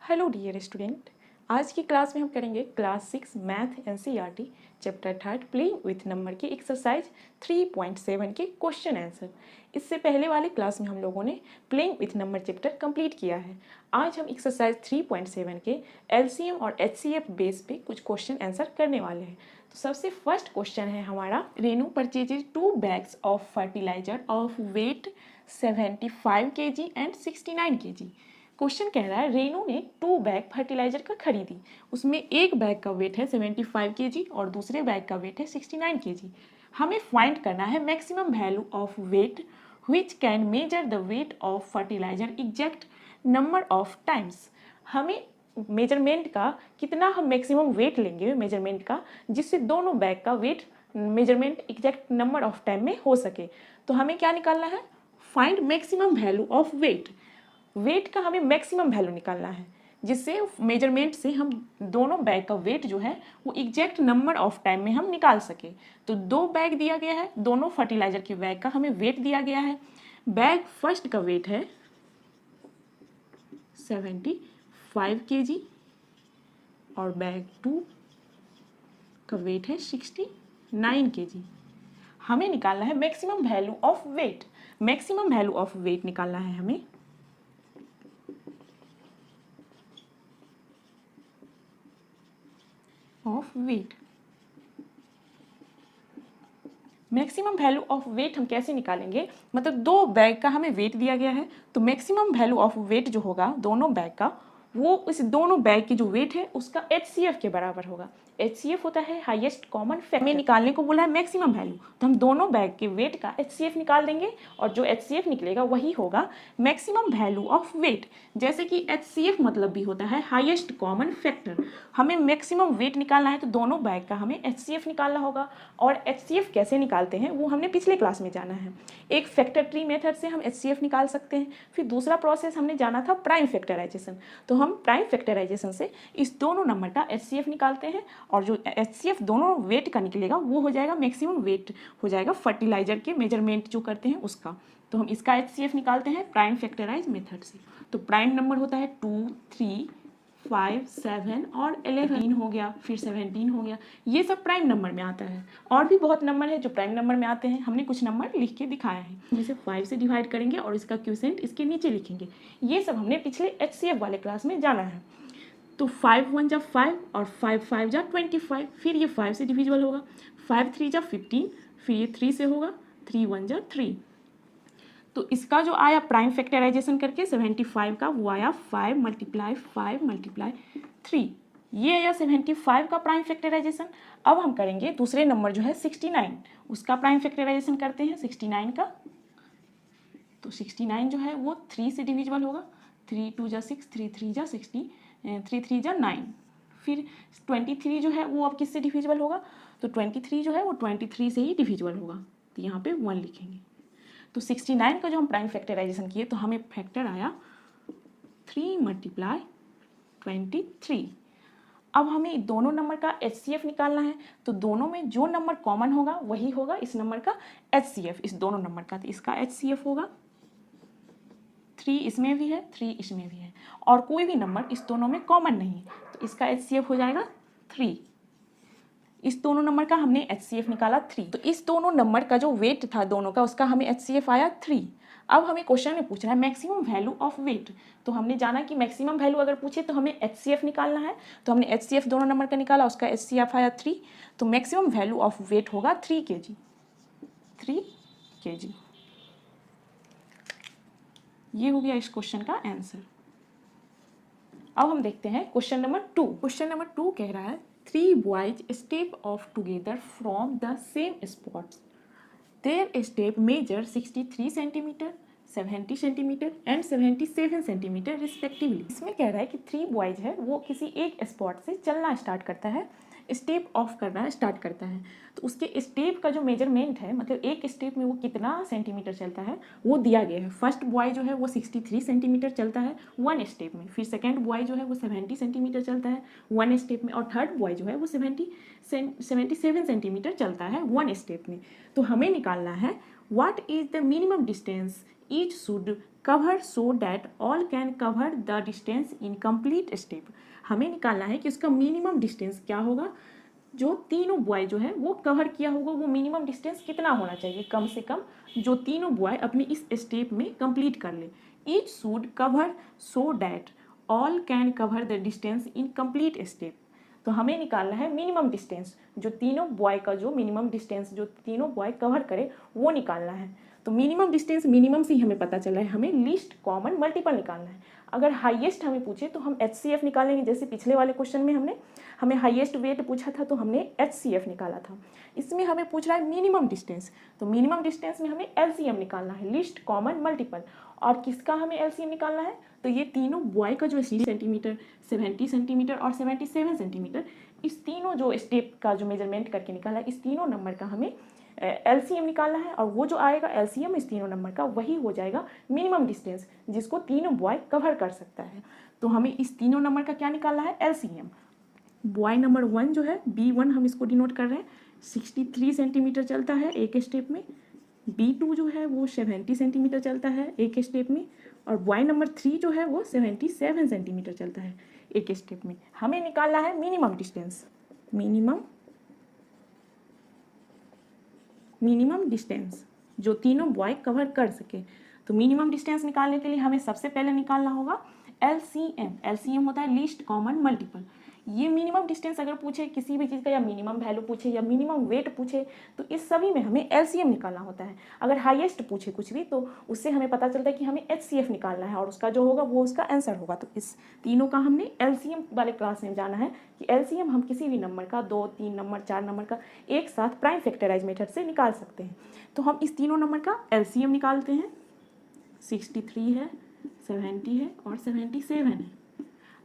Hello dear student, आज की class में हम करेंगे class 6 math NCERT chapter 3 playing with number के एक्सरसाइज 3.7 के क्वेश्चन आंसर। इससे पहले वाले क्लास में हम लोगों ने playing with number chapter complete किया है। आज हम एक्सरसाइज 3.7 के एलसीएम और एचसीएफ बेस पे कुछ क्वेश्चन आंसर करने वाले हैं। तो सबसे फर्स्ट क्वेश्चन है हमारा, Renu purchases 2 bags of fertiliser of weight 75 kg and 69 kg। क्वेश्चन कह रहा है रेनू ने 2 बैग फर्टिलाइजर का खरीदी, उसमें एक बैग का वेट है 75 kg और दूसरे बैग का वेट है 69 kg। हमें फाइंड करना है maximum value of weight which can measure the weight of fertiliser exact number of times. हमें मेजरमेंट का कितना हम मैक्सिमम वेट लेंगे मेजरमेंट का, जिससे दोनों बैग का weight measurement exact number of time में हो सके। तो हमें क्या निकालना है, find maximum value of weight. Weight का हमें मैक्सिमम वैल्यू निकालना है, जिससे मेजरमेंट से हम दोनों बैग का वेट जो है वो एग्जैक्ट नंबर ऑफ टाइम में हम निकाल सके। तो 2 बैग दिया गया है, दोनों फर्टिलाइजर के बैग का हमें वेट दिया गया है। बैग फर्स्ट का वेट है 75 kg और बैग 2 का वेट है 69 kg। हमें निकालना है maximum value of weight. Maximum value of weight निकालना है हमें। Of weight, maximum value of weight हम कैसे निकालेंगे, मतलब 2 बैग का हमें वेट दिया गया है, तो मैक्सिमम वैल्यू ऑफ वेट जो होगा दोनों बैग का, वो इस दोनों बैग की जो वेट है उसका HCF के बराबर होगा। HCF होता है हाईएस्ट कॉमन फैक्टर। हमें निकालने को बोला है मैक्सिमम वैल्यू, तो हम दोनों बैग के वेट का HCF निकाल देंगे और जो HCF निकलेगा वही होगा मैक्सिमम वैल्यू ऑफ वेट। जैसे कि HCF मतलब भी होता है हाईएस्ट कॉमन फैक्टर। हमें मैक्सिमम वेट निकालना है तो दोनों बैग का हमें HCF निकालना होगा, और HCF कैसे निकालते हैं वो हमने पिछले क्लास में जाना है। एक फैक्टर ट्री मेथड से हम HCF निकाल सकते हैं। फिर दूसरा प्रोसेस हमने जाना था प्राइम फैक्टराइजेशन, तो हम प्राइम फैक्टराइजेशन से इस दोनों नंबर का HCF निकालते हैं, और जो HCF दोनों वेट का निकलेगा वो हो जाएगा मैक्सिमम वेट, हो जाएगा फर्टिलाइजर के मेजरमेंट जो करते हैं उसका। तो हम इसका HCF निकालते हैं प्राइम फैक्टराइज मेथड से। तो प्राइम नंबर होता है 2, 3, 5, 7 और 11 हो गया, फिर 17 हो गया। ये सब प्राइम नंबर में आता है। और भी बहुत नंबर है जो प्राइम नंबर में आते हैं, हमने कुछ नंबर लिख के दिखाया है। हम इसे 5 से डिवाइड करेंगे और इसका क्वोशिएंट इसके नीचे लिखेंगे। ये सब हमने पिछले HCF वाले क्लास में जाना है। तो 5 1 जा 5 और 5 5 जा 25, फिर ये 5 से डिविजिबल होगा। 5 3 जा 15, फिर ये 3 से होगा। 3 1 जा 3। तो इसका जो आया प्राइम फैक्टराइजेशन करके 75 का, वो आया 5 × 5 × 3। ये आया 75 का प्राइम फैक्टराइजेशन। अब हम करेंगे दूसरे नंबर जो है 69, उसका प्राइम फैक्टराइजेशन करते हैं 69 का। तो 69 जो है वो 3 से डिविजिबल होगा। 3 2 जा 6, 3 3 जा 60, 3 3 जा 9। फिर 23 जो है वो अब किससे डिविजिबल होगा, तो 23 जो है वो 23 से ही डिविजिबल होगा, तो यहाँ पे 1 लिखेंगे। तो 69 का जो हम प्राइम फैक्टराइजेशन किए तो हमें फैक्टर आया 3 × 23। अब हमें दोनों नंबर का HCF निकालना है, तो दोनों में जो नंबर कॉमन होगा वही होगा इस नंबर का HCF, इस दोनों नंबर का। तो इसका HCF होगा 3 इसमें भी है, 3 इसमें भी है, और कोई भी नंबर इस दोनों में कॉमन नहीं है, तो इसका HCF हो जाएगा 3। इस दोनों नंबर का हमने HCF निकाला 3, तो इस दोनों नंबर का जो वेट था दोनों का, उसका हमें HCF आया 3। अब हमें क्वेश्चन में पूछ रहा है मैक्सिमम वैल्यू ऑफ वेट, तो हमने जाना कि मैक्सिमम वैल्यू अगर पूछे तो हमें HCF निकालना है, तो हमने HCF दोनों नंबर का निकाला, उसका HCF आया 3। तो मैक्सिमम वैल्यू ऑफ वेट होगा 3 kg। 3 kg, ये हो गया इस क्वेश्चन का आंसर। अब हम देखते हैं क्वेश्चन नंबर 2। क्वेश्चन नंबर 2 कह रहा है 3 boys step off together from the same spots. Their step measure 63 centimeter, 70 centimeter and 77 centimeter respectively. इसमें कह रहा है कि 3 boys है वो किसी एक स्पॉट से चलना स्टार्ट करता है, स्टेप ऑफ करना स्टार्ट करता है। तो उसके स्टेप का जो मेजरमेंट है, मतलब एक स्टेप में वो कितना सेंटीमीटर चलता है वो दिया गया है। फर्स्ट बॉय जो है वो 63 सेंटीमीटर चलता है 1 स्टेप में, फिर सेकंड बॉय जो है वो 70 सेंटीमीटर चलता है 1 स्टेप में, और थर्ड बॉय जो है वो 77 सेंटीमीटर चलता है 1 स्टेप में। तो हमें निकालना है what is the minimum distance each should cover so that all can cover the distance in complete step. हमें निकालना है कि उसका मिनिमम डिस्टेंस क्या होगा, जो तीनों बॉय जो है वो कवर किया होगा, वो मिनिमम डिस्टेंस कितना होना चाहिए, कम से कम जो तीनों बॉय अपने इस स्टेप में कंप्लीट कर ले। Each should cover so that all can cover the distance in complete step. तो हमें निकालना है मिनिमम डिस्टेंस, जो तीनों बॉय का जो मिनिमम डिस्टेंस जो तीनों बॉय कवर करे वो निकालना है। तो मिनिमम डिस्टेंस मिनिमम से ही हमें पता चला है, हमें लीस्ट कॉमन मल्टीपल निकालना है। अगर हाईएस्ट हमें पूछे तो हम HCF निकालेंगे, जैसे पिछले वाले क्वेश्चन में हमें हाईएस्ट वेट पूछा था तो हमने HCF निकाला था। इसमें हमें पूछ रहा है मिनिमम डिस्टेंस, तो मिनिमम डिस्टेंस में हमें LCM निकालना है, लीस्ट कॉमन मल्टीपल। और किसका हमें LCM निकालना है, तो ये तीनों बॉय का जो 60 सेंटीमीटर, 70 सेंटीमीटर और 77 सेंटीमीटर, इस तीनों जो स्टेप का जो मेजरमेंट करके निकाला है, इस तीनों नंबर का हमें LCM निकालना है। और वो जो आएगा LCM इस तीनों नंबर का, वही हो जाएगा मिनिमम डिस्टेंस जिसको तीनों बॉय कवर कर सकता है। तो हमें इस तीनों नंबर का क्या निकालना है, LCM। बॉय नंबर 1 जो है B1 हम इसको डिनोट कर रहे हैं, 63 सेंटीमीटर चलता है एक स्टेप में। B2 जो है वो 70 सेंटीमीटर चलता है एक स्टेप में। और बॉय नंबर 3 जो है वो 77 सेंटीमीटर चलता है एक स्टेप में। हमें निकालना है मिनिमम डिस्टेंस, मिनिमम डिस्टेंस जो तीनों बॉय कवर कर सके। तो मिनिमम डिस्टेंस निकालने के लिए हमें सबसे पहले निकालना होगा LCM। LCM होता है लीस्ट कॉमन मल्टीपल। ये मिनिमम डिस्टेंस अगर पूछे किसी भी चीज़ का, या मिनिमम वैल्यू पूछे या मिनिमम वेट पूछे, तो इस सभी में हमें LCM निकालना होता है। अगर हाईएस्ट पूछे कुछ भी तो उससे हमें पता चलता है कि हमें HCF निकालना है, और उसका जो होगा वो उसका आंसर होगा। तो इस तीनों का हमने LCM वाले क्लास में जाना है कि LCM हम किसी भी नंबर का, 2, 3 नंबर, 4 नंबर का एक साथ प्राइम फैक्टराइज मेथड से निकाल सकते हैं। तो हम इस तीनों नंबर का LCM निकालते हैं। 63 है, 70 है और 77 है।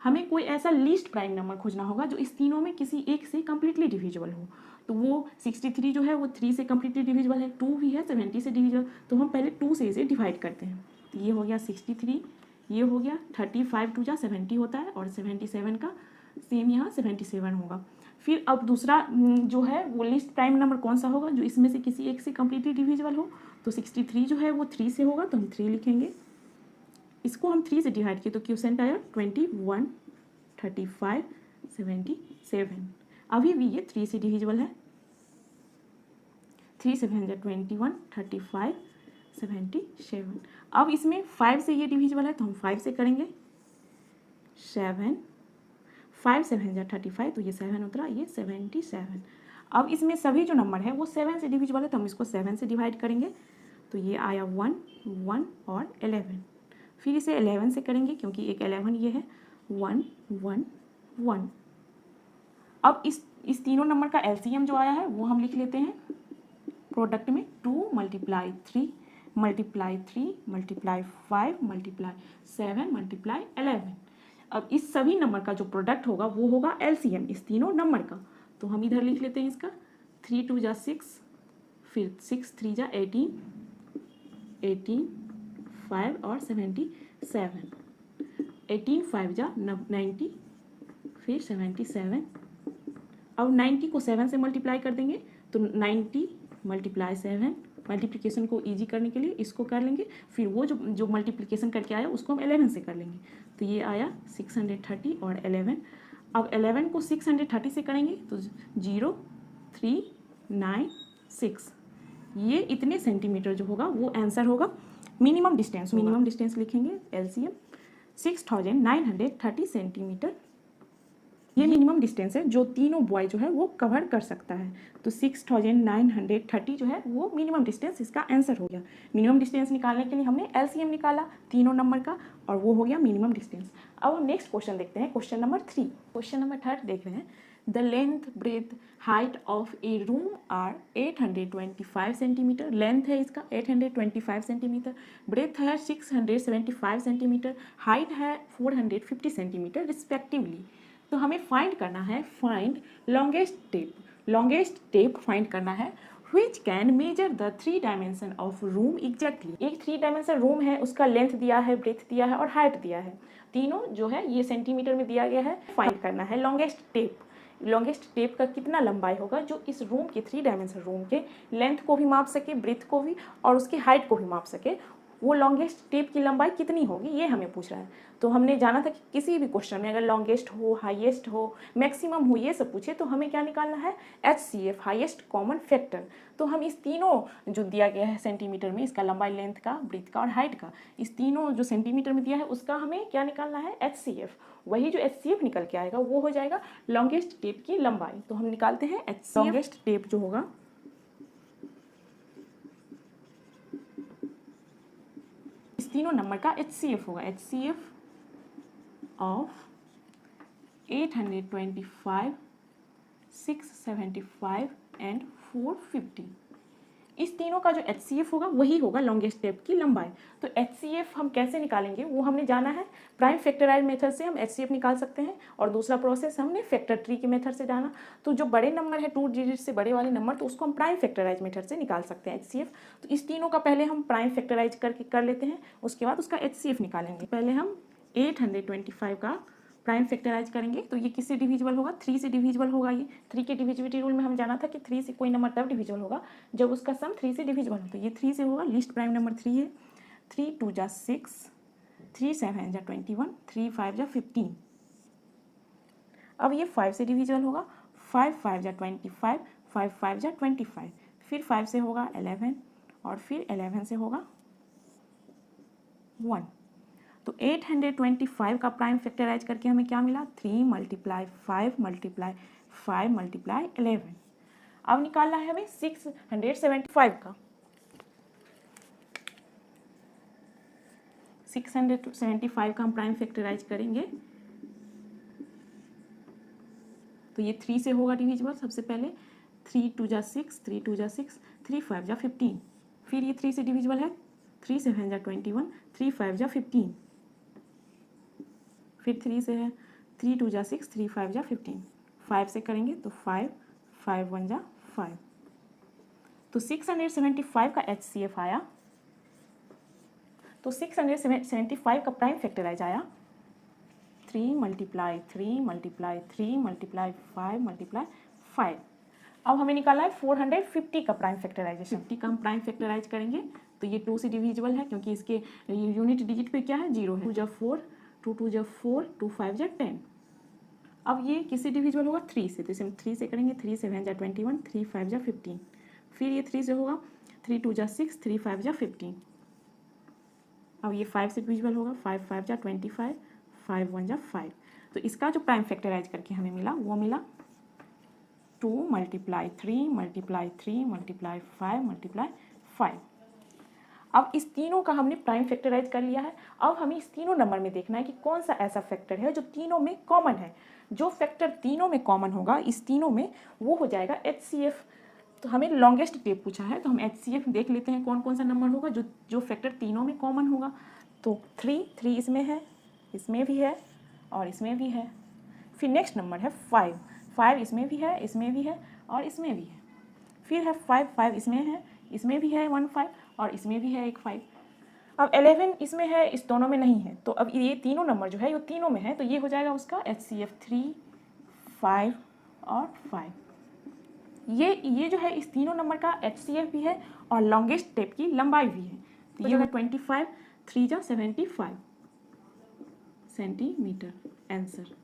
हमें कोई ऐसा लीस्ट प्राइम नंबर खोजना होगा जो इस तीनों में किसी एक से कम्प्लीटली डिविजिबल हो। तो वो 63 जो है वो 3 से कम्प्लीटली डिविजिबल है, 2 भी है 70 से डिविजिबल, तो हम पहले 2 से इसे डिवाइड करते हैं। तो ये हो गया 63, ये हो गया 35 2 जा 70 होता है, और 77 का सेम यहाँ 77 होगा। फिर अब दूसरा जो है वो लिस्ट प्राइम नंबर कौन सा होगा जो इसमें से किसी एक से कम्प्लीटली डिविजिबल हो। तो 63 जो है वो 3 से होगा, तो हम 3 लिखेंगे। इसको हम 3 से डिवाइड किए तो क्वोशिएंट आया 21, 35, 77। अभी भी ये 3 से डिविजिबल है। 3 7 21, 35, 77। अब इसमें 5 से ये डिविजिबल है तो हम 5 से करेंगे। 7, 5 7 35, तो ये 7 उतरा, ये 77। अब इसमें सभी जो नंबर है वो 7 से डिविजिबल है तो हम इसको 7 से डिवाइड करेंगे। तो ये आया 1, 1 और 11। फिर इसे 11 से करेंगे क्योंकि एक 11 ये है, 1, 1, 1। अब इस तीनों नंबर का LCM जो आया है वो हम लिख लेते हैं प्रोडक्ट में। 2 × 3 × 3 × 5 × 7 × 11। अब इस सभी नंबर का जो प्रोडक्ट होगा वो होगा LCM इस तीनों नंबर का। तो हम इधर लिख लेते हैं इसका 3 2 जा 6, फिर 6 3 जा 18, 18 5 और 77, 18 5 जा 90, फिर 77। अब 90 को 7 से मल्टीप्लाई कर देंगे तो 90 × 7, मल्टीप्लिकेशन को इजी करने के लिए इसको कर लेंगे। फिर वो जो मल्टीप्लिकेशन करके आया उसको हम 11 से कर लेंगे। तो ये आया 630 और 11। अब 11 को 630 से करेंगे तो 0 3 9 6, ये इतने सेंटीमीटर जो होगा वो आंसर होगा। मिनिमम डिस्टेंस लिखेंगे LCM 6930 सेंटीमीटर। ये मिनिमम डिस्टेंस है जो तीनों बॉय जो है वो कवर कर सकता है। तो 6930 जो है वो मिनिमम डिस्टेंस इसका आंसर हो गया। मिनिमम डिस्टेंस निकालने के लिए हमने LCM निकाला तीनों नंबर का, और वो हो गया मिनिमम डिस्टेंस। अब हम नेक्स्ट क्वेश्चन देखते हैं, क्वेश्चन नंबर 3। क्वेश्चन नंबर 3 देख रहे हैं। The length breadth height of a room are 825 centimetre. Length है इसका 825 सेंटीमीटर, ब्रेथ है 675 सेंटीमीटर, हाइट है 450 सेंटीमीटर रिस्पेक्टिवली। तो हमें फाइंड करना है, फाइंड लॉन्गेस्ट टेप फाइंड करना है which can measure the 3 dimension of room exactly. एक 3 डायमेंशन रूम है, उसका लेंथ दिया है, ब्रेथ दिया है और हाइट दिया है, तीनों जो है ये सेंटीमीटर में दिया गया है। फाइंड करना है लॉन्गेस्ट टेप का कितना लंबाई होगा जो इस रूम के 3 डायमेंशन रूम के लेंथ को भी माप सके, ब्रेथ को भी और उसके हाइट को भी माप सके। वो लॉन्गेस्ट टेप की लंबाई कितनी होगी, ये हमें पूछ रहा है। तो हमने जाना था कि किसी भी क्वेश्चन में अगर लॉन्गेस्ट हो, हाईएस्ट हो, मैक्सिमम हो, ये सब पूछे तो हमें क्या निकालना है, HCF, हाईएस्ट कॉमन फैक्टर। तो हम इस तीनों जो दिया गया है सेंटीमीटर में, इसका लंबाई, लेंथ का, ब्रीथ का और हाइट का, इस तीनों जो सेंटीमीटर में दिया है उसका हमें क्या निकालना है, HCF। वही जो HCF निकल के आएगा वो हो जाएगा लॉन्गेस्ट टेप की लंबाई। तो हम निकालते हैं HCF। लॉन्गेस्ट टेप जो होगा इस तीनों नंबर का HCF होगा, HCF ऑफ 825, 675 एंड 450। इस तीनों का जो HCF होगा वही होगा लॉन्गेस्ट टेप की लंबाई। तो HCF हम कैसे निकालेंगे वो हमने जाना है, प्राइम फैक्टराइज मेथड से हम HCF निकाल सकते हैं, और दूसरा प्रोसेस हमने फैक्टर ट्री के मेथड से जाना। तो जो बड़े नंबर है 2 डिजिट से बड़े वाले नंबर, तो उसको हम प्राइम फैक्टराइज मेथड से निकाल सकते हैं HCF। तो इस तीनों का पहले हम प्राइम फैक्टराइज करके कर लेते हैं, उसके बाद उसका HCF निकालेंगे। पहले हम 825 का प्राइम फैक्टराइज करेंगे। तो ये किससे डिविजिबल होगा, 3 से डिविजिबल होगा। ये 3 के डिविजिबिलिटी रूल में हम जाना था कि 3 से कोई नंबर तब डिविजिबल होगा जब उसका सम 3 से डिविजिबल हो। तो ये 3 से होगा, लीस्ट प्राइम नंबर 3 है। 3 2 जा 6, 3 7 जा 21, 3 5 जा 15। अब ये 5 से डिविजिबल होगा, 5 5 जा 25, 5 5 जा 25, फिर 5 से होगा 11, और फिर 11 से होगा 1। तो 825 का प्राइम फैक्टराइज करके हमें क्या मिला, 3 × 5 × 5 × 11। अब निकालना है हमें 675 का। 675 का हम प्राइम फैक्टराइज करेंगे तो ये 3 से होगा डिविजिबल। सबसे पहले 3 2 जा 6, 3 2 जा 6, 3 5 जा 15, फिर ये 3 से डिविजिबल है, 3 7 जा 21, 3 5 जा 15, फिर 3 से है, 3 2 जा 6, 3 5 जा 15, 5 से करेंगे तो 5 5 1 जा 5। तो 675 का HCF आया। तो 675 का प्राइम फैक्टराइज आया 3 × 3 × 3 × 5 × 5। अब हमें निकालना है 450 का प्राइम फैक्टराइजेशन। 50 का हम प्राइम फैक्टराइज करेंगे तो ये 2 से डिविजिबल है क्योंकि इसके यूनिट डिजिट पे क्या है, 0 है। 2 जा 4, 2 2 जा 4, 2 5 जा 10। अब ये किससे डिविजिबल होगा, 3 से। तो इसे हम 3 से करेंगे, 3 7 जा 21, 3 5 जा 15, फिर ये 3 से होगा, 3 2 जा 6, 3 5 जा 15। अब ये 5 से डिविजिबल होगा, 5 5 जा 25, 5 1 जा 5। तो इसका जो प्राइम फैक्टराइज करके हमें मिला वो मिला 2 × 3 × 3 × 5 × 5। अब इस तीनों का हमने प्राइम फैक्टराइज कर लिया है। अब हमें इस तीनों नंबर में देखना है कि कौन सा ऐसा फैक्टर है जो तीनों में कॉमन है। जो फैक्टर तीनों में कॉमन होगा इस तीनों में, वो हो जाएगा HCF। तो हमें लॉन्गेस्ट टेप पूछा है तो हम HCF देख लेते हैं कौन कौन सा नंबर होगा जो फैक्टर तीनों में कॉमन होगा। तो 3 इसमें है, इसमें भी है और इसमें भी है। फिर नेक्स्ट नंबर है 5 इसमें भी है, इसमें भी है और इसमें भी है। फिर है 5 इसमें है, इसमें भी है 1 5 और इसमें भी है एक 5। अब 11 इसमें है, इस दोनों में नहीं है। तो अब ये तीनों नंबर जो है ये तीनों में है, तो ये हो जाएगा उसका HCF 3 5 और 5। ये जो है इस तीनों नंबर का HCF भी है और लॉन्गेस्ट टेप की लंबाई भी है। तो ये 25, 3 जा 75 सेंटीमीटर आंसर।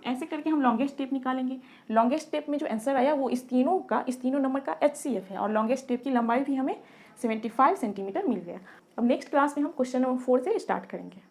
ऐसे करके हम लॉन्गेस्ट टेप निकालेंगे। लॉन्गेस्ट टेप में जो आंसर आया वो इस तीनों नंबर का HCF है और लॉन्गेस्ट टेप की लंबाई भी हमें 75 सेंटीमीटर मिल गया। अब नेक्स्ट क्लास में हम क्वेश्चन नंबर 4 से स्टार्ट करेंगे।